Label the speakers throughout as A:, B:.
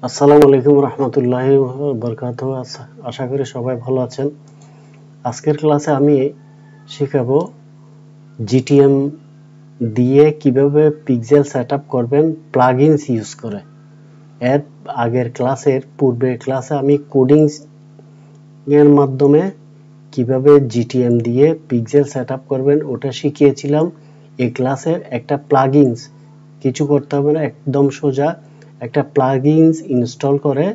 A: আসসালামু আলাইকুম রহমতুল্লাহি বরকাতুহু। আশা করি সবাই ভালো আছেন। আজকের ক্লাসে আমি শেখাবো জিটিএম দিয়ে কিভাবে পিক্সেল সেটআপ করবেন প্লাগইনস ইউজ করে। এর আগের পূর্বের ক্লাসে আমি কোডিং এর মাধ্যমে কিভাবে জিটিএম দিয়ে পিক্সেল সেটআপ করবেন ওটা শিখিয়েছিলাম। এই ক্লাসে একটা প্লাগইনস কিছু করতে হবে না, একদম সোজা একটা প্লাগইনস ইনস্টল করে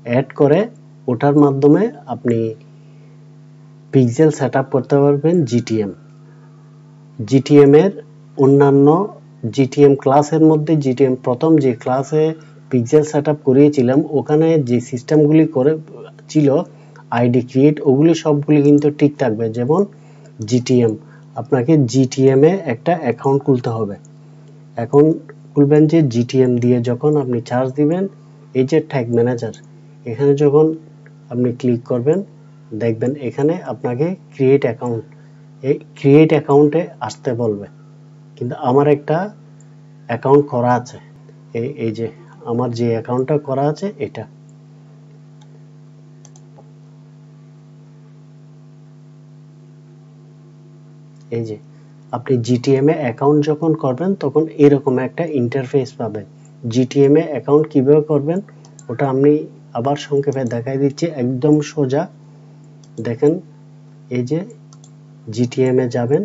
A: অ্যাড করে ওটার মাধ্যমে আপনি পিক্সেল সেটআপ করতে পারবেন জিটিএম এর অন্যান্য জিটিএম ক্লাসের মধ্যে জিটিএম প্রথম যে ক্লাসে পিক্সেল সেটআপ করিয়েছিলাম ওখানে যে সিস্টেমগুলি করে ছিল আইডি ক্রিয়েট ওগুলি সবগুলি কিন্তু ঠিক থাকবে। যেমন জিটিএম, আপনাকে জিটিএম এ একটা অ্যাকাউন্ট খুলতে হবে। এখন খুলবেন যে জিটিএম দিয়ে যখন আপনি চার্জ দিবেন এই যে ট্যাগ ম্যানেজার এখানে যখন আপনি ক্লিক করবেন দেখবেন এখানে আপনাকে ক্রিয়েট অ্যাকাউন্ট, এই ক্রিয়েট অ্যাকাউন্টে আসতে বলবে। কিন্তু আমার একটা অ্যাকাউন্ট করা আছে, এই যে আমার যে অ্যাকাউন্টটা করা আছে এটা। এই যে আপনি জিটিএম এ অ্যাকাউন্ট যখন করবেন তখন এরকম একটা ইন্টারফেস পাবেন। জিটিএম এ অ্যাকাউন্ট কিভাবে করবেন ওটা আমি আবার সংক্ষেপে দেখাই দিচ্ছি, একদম সোজা। দেখেন এই যে জিটিএম এ যাবেন,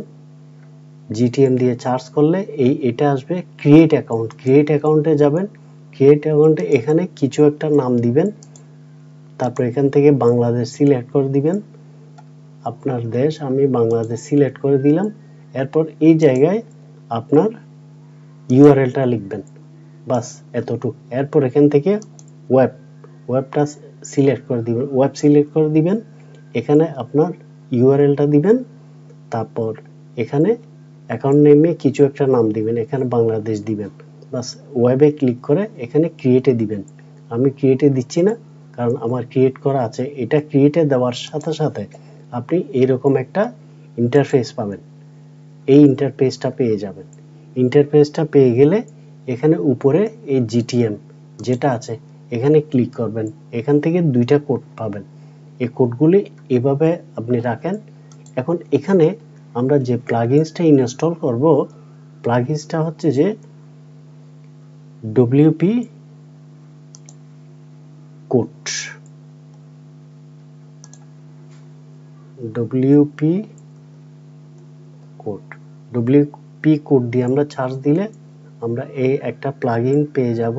A: জিটিএম দিয়ে সার্চ করলে এটা আসবে ক্রিয়েট অ্যাকাউন্ট। ক্রিয়েট অ্যাকাউন্টে যাবেন, ক্রিয়েট অ্যাকাউন্টে এখানে কিছু একটা নাম দিবেন, তারপর এখান থেকে বাংলাদেশ সিলেক্ট করে দিবেন, আপনার দেশ, আমি বাংলাদেশ সিলেক্ট করে দিলাম। এরপর এই জায়গায় আপনার ইউআরএলটা লিখবেন, বাস এতটুকু। এরপর এখান থেকে ওয়েবটা সিলেক্ট করে দিবেন, ওয়েব সিলেক্ট করে দিবেন, এখানে আপনার ইউআরএলটা দিবেন, তারপর এখানে অ্যাকাউন্ট নেমে কিছু একটা নাম দিবেন, এখানে বাংলাদেশ দিবেন, বাস। ওয়েবে ক্লিক করে এখানে ক্রিয়েটে দিবেন। আমি ক্রিয়েটে দিচ্ছি না কারণ আমার ক্রিয়েট করা আছে। এটা ক্রিয়েটে দেওয়ার সাথে সাথে আপনি এইরকম একটা ইন্টারফেস পাবেন, এই ইন্টারফেসটা পেয়ে যাবেন। ইন্টারফেসটা পেয়ে গেলে এখানে উপরে এই জিটিএম যেটা আছে এখানে ক্লিক করবেন, এখান থেকে দুইটা কোড পাবেন। এই কোডগুলি এভাবে আপনি রাখেন। এখন এখানে আমরা যে প্লাগইনসটা ইনস্টল করব, প্লাগইনসটা হচ্ছে যে ডব্লিউপি কোড। ডব্লিউপি কোড দিয়ে আমরা সার্চ দিলে আমরা এই একটা প্লাগইন পেয়ে যাব।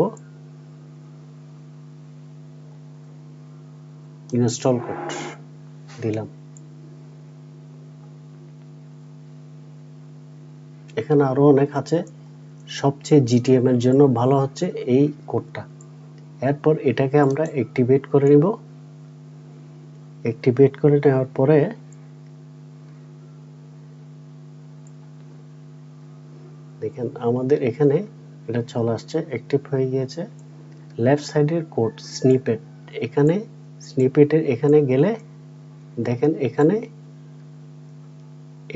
A: ইনস্টল কোড দিলাম, এখানে আরো অনেক আছে, সবচেয়ে জিটিএম এর জন্য ভালো হচ্ছে এই কোডটা। এরপর এটাকে আমরা অ্যাক্টিভেট করে নিব। অ্যাক্টিভেট করে নেওয়ার পরে দেখেন আমাদের এখানে এটা চলে আসছে, অ্যাক্টিভ হয়ে গিয়েছে। লেফট সাইডের কোড স্নিপেট, এখানে স্নিপেটের এখানে গেলে দেখেন এখানে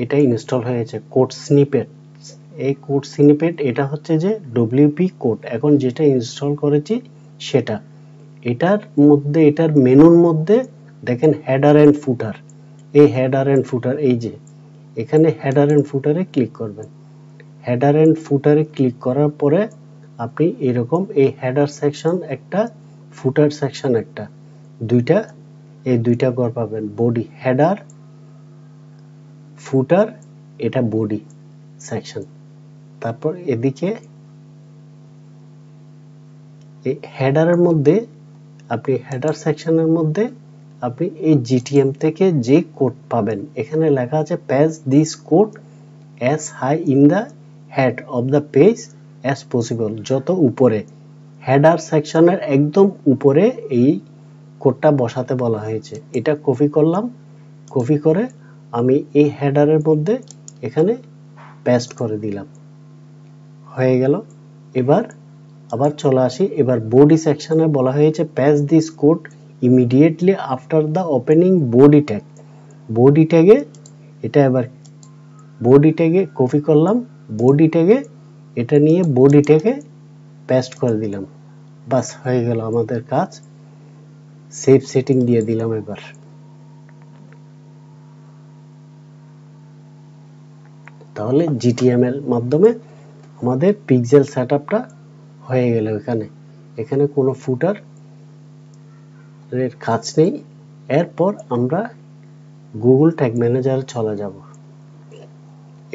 A: এটা ইনস্টল হয়েছে কোড স্নিপেট। এই কোড স্নিপেট এটা হচ্ছে যে ডব্লিউপি কোড। এখন যেটা ইনস্টল করেছি সেটা, এটার মধ্যে এটার মেনুর মধ্যে দেখেন হেডার এন্ড ফুটার। এই হেডার এন্ড ফুটার, এই যে এখানে হেডার এন্ড ফুটারে ক্লিক করবেন। হেডার এন্ড ফুটারে ক্লিক করার পরে আপনি এরকম এই হেডার সেকশন একটা, ফুটার সেকশন একটা, এই দুইটা ঘর পাবেন। বডি হেডার ফুটার, এটা বডি সেকশন। তারপর এদিকে এই হেডারের মধ্যে আপনি হেডার সেকশনের মধ্যে আপনি এই জিটিএম থেকে যে কোড পাবেন, এখানে লেখা আছে page this code as high in the head of the page as possible। যত উপরে হেডার সেকশনের একদম উপরে এই কোডটা বসাতে বলা হয়েছে। এটা কপি করলাম, কপি করে আমি এই হেডারের মধ্যে এখানে পেস্ট করে দিলাম, হয়ে গেল। এবার আবার চলে আসি, এবার বডি সেকশনে বলা হয়েছে page this code immediately after the opening body tag. Body ট্যাগে এটা এবার বডি ট্যাগে কপি করলাম, বডি ট্যাগে এটা নিয়ে বডি ট্যাগে পেস্ট করে দিলাম। বাস হয়ে গেল আমাদের কাজ। সেভ সেটিং দিয়ে দিলাম। এবার তাহলে জিটিএম এর মাধ্যমে আমাদের পিক্সেল সেটআপটা হয়ে গেল। এখানে কোনো ফুটার এর কাজ নেই। এরপর আমরা গুগল ট্যাগ ম্যানেজারে চলে যাব।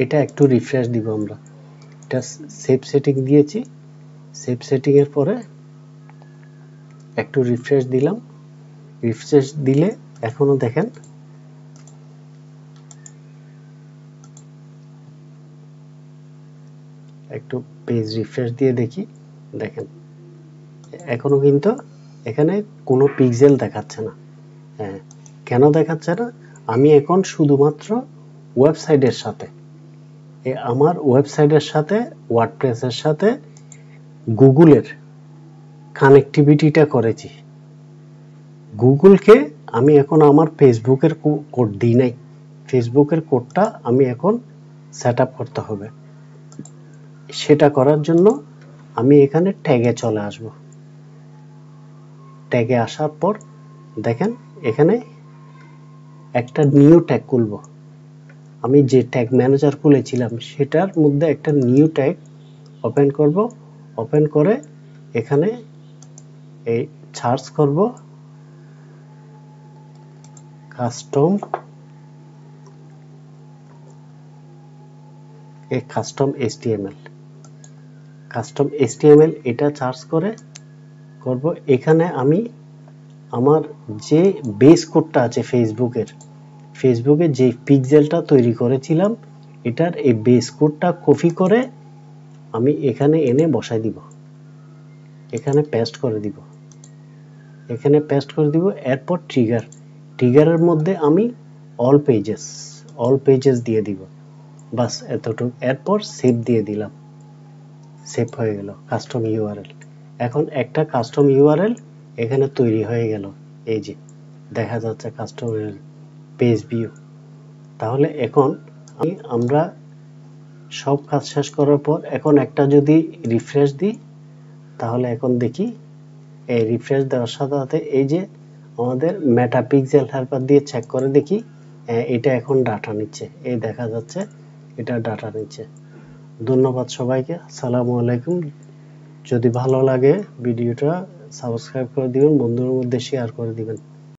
A: এটা একটু রিফ্রেশ দিব আমরা। এটা সেভ সেটিং দিয়েছি। সেভ সেটিং এর পরে একটু রিফ্রেশ দিলাম। রিফ্রেশ দিলে এখনো দেখেন একটু পেজ রিফ্রেশ দিয়ে দেখি। দেখেন এখনো কিন্তু এখানে কোনো পিক্সেল দেখাচ্ছে না। হ্যাঁ, কেন দেখাচ্ছে না? আমি এখন শুধুমাত্র ওয়েবসাইটের সাথে আমার ওয়েবসাইটের সাথে ওয়ার্ডপ্রেসের সাথে গুগলের কানেক্টিভিটিটা করেছি। গুগলকে আমি এখন আমার ফেসবুকের কোড দিই নাই। ফেসবুকের কোডটা আমি এখন সেট আপ করতে হবে। সেটা করার জন্য আমি এখানে ট্যাগে চলে আসব। ট্যাগে আসার পর দেখেন এখানে একটা নিউ ট্যাগ খুলব। আমি যে ট্যাগ ম্যানেজার খুলেছিলাম সেটার মধ্যে একটা নিউ ট্যাগ ওপেন করব। ওপেন করে এখানে এই সার্চ করব কাস্টম HTML। এটা সার্চ করে করব। এখানে আমি আমার যে বেস কোডটা আছে ফেসবুকে যে পিক্সেলটা তৈরি করেছিলাম এটার এই বেস কোডটা কপি করে আমি এখানে এনে বসাই দিব। এখানে পেস্ট করে দিব। এরপর ট্রিগারের মধ্যে আমি অল পেজেস দিয়ে দিব। বাস এতটুকু। এরপর সেভ দিয়ে দিলাম। সেভ হয়ে গেল কাস্টম ইউআরএল। এখন একটা কাস্টম ইউআরএল এখানে তৈরি হয়ে গেল। এই যে দেখা যাচ্ছে কাস্টম পেজ ভিউ। তাহলে এখন আমরা সব কাজ শেষ করার পর এখন একটা যদি রিফ্রেশ দিই তাহলে এখন দেখি এই রিফ্রেশ দেওয়ার সাথে সাথে এই যে আমাদের মেটা পিক্সেল হেল্পার দিয়ে চেক করে দেখি এটা এখন ডাটা নিচ্ছে। এই দেখা যাচ্ছে এটা ডাটা নিচ্ছে। ধন্যবাদ সবাইকে। আসসালামু আলাইকুম। যদি ভালো লাগে ভিডিওটা সাবস্ক্রাইব করে দিবেন, বন্ধুদের মধ্যে শেয়ার করে দিবেন।